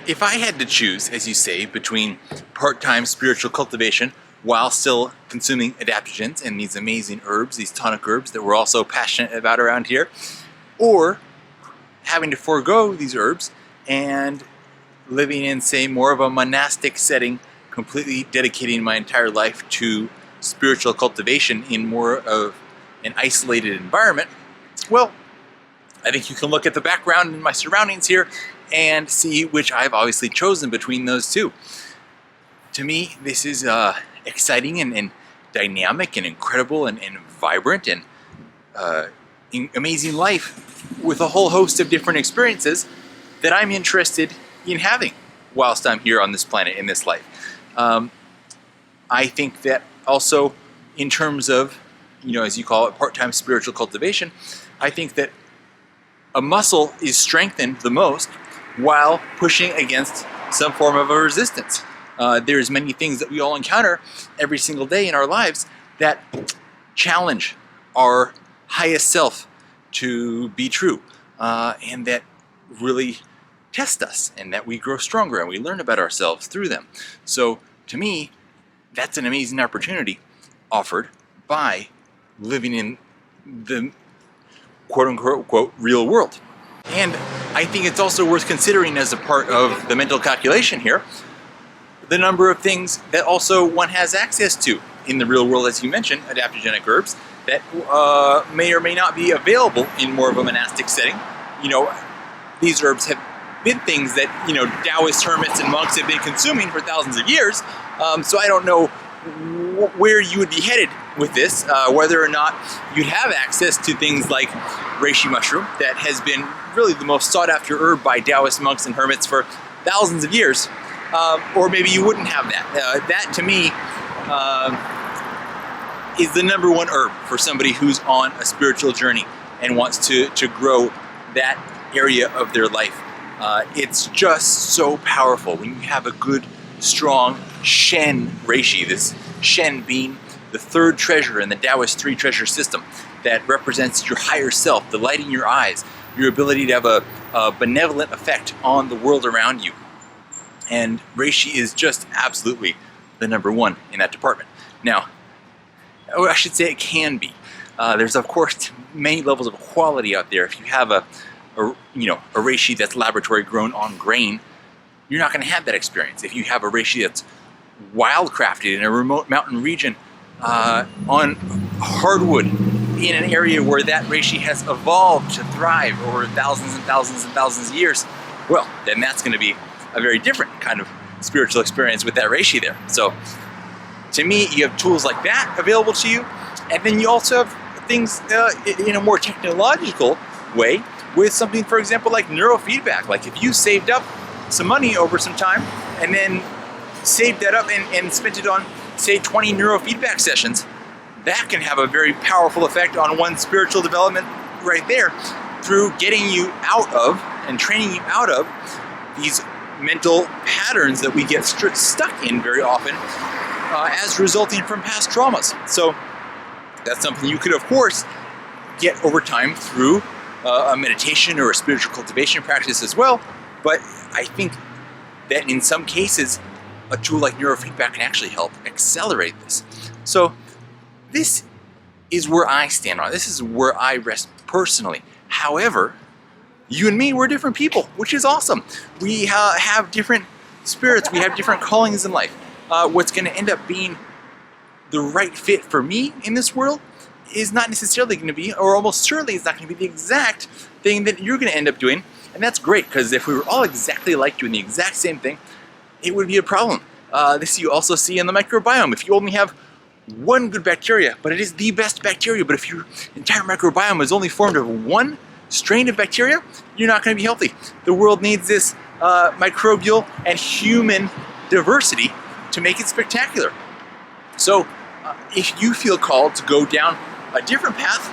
if I had to choose, as you say, between part-time spiritual cultivation while still consuming adaptogens and these amazing herbs, these tonic herbs that we're also passionate about around here, or having to forego these herbs and living in, say, more of a monastic setting, completely dedicating my entire life to spiritual cultivation in more of an isolated environment, well, I think you can look at the background and my surroundings here and see which I've obviously chosen between those two. To me, this is exciting and dynamic and incredible and vibrant and amazing life with a whole host of different experiences that I'm interested in having whilst I'm here on this planet in this life. I think that also in terms of, as you call it, part-time spiritual cultivation, I think that a muscle is strengthened the most while pushing against some form of a resistance. There's many things that we all encounter every single day in our lives that challenge our highest self to be true, and that really test us, and that we grow stronger and we learn about ourselves through them. So to me, that's an amazing opportunity offered by living in the quote-unquote real world. And I think it's also worth considering as a part of the mental calculation here, the number of things that also one has access to in the real world, as you mentioned, adaptogenic herbs, that may or may not be available in more of a monastic setting. These herbs have been things that, Taoist hermits and monks have been consuming for thousands of years. So I don't know where you would be headed with this, whether or not you'd have access to things like reishi mushroom, that has been really the most sought after herb by Taoist monks and hermits for thousands of years, or maybe you wouldn't have that. That to me is the number one herb for somebody who's on a spiritual journey and wants to grow that area of their life. It's just so powerful when you have a good, strong Shen reishi, this Shen being the third treasure in the Taoist three treasure system that represents your higher self, the light in your eyes, your ability to have a benevolent effect on the world around you. And reishi is just absolutely the number one in that department. Now, or I should say it can be. There's of course many levels of quality out there. If you have a reishi that's laboratory grown on grain, you're not going to have that experience. If you have a reishi that's wildcrafted in a remote mountain region on hardwood in an area where that reishi has evolved to thrive over thousands and thousands and thousands of years, well, then that's going to be a very different kind of spiritual experience with that reishi there. So to me, you have tools like that available to you, and then you also have things in a more technological way with something, for example, like neurofeedback. Like if you saved up some money over some time and then saved that up and spent it on, say, 20 neurofeedback sessions, that can have a very powerful effect on one's spiritual development right there, through getting you out of and training you out of these mental patterns that we get stuck in very often as resulting from past traumas. So that's something you could, of course, get over time through a meditation or a spiritual cultivation practice as well. But I think that in some cases, a tool like neurofeedback can actually help accelerate this. So this is where I stand on it. This is where I rest personally. However, you and me, we're different people, which is awesome. We have different spirits. We have different callings in life. What's going to end up being the right fit for me in this world is not necessarily going to be, or almost certainly is not going to be, the exact thing that you're going to end up doing. And that's great, because if we were all exactly like doing the exact same thing, it would be a problem. This you also see in the microbiome. If you only have one good bacteria, but it is the best bacteria, but if your entire microbiome is only formed of one strain of bacteria, you're not going to be healthy. The world needs this microbial and human diversity to make it spectacular. So if you feel called to go down a different path,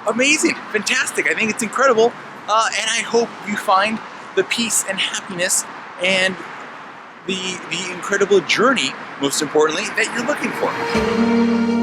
amazing, fantastic. I think it's incredible, and I hope you find the peace and happiness and the incredible journey, most importantly, that you're looking for.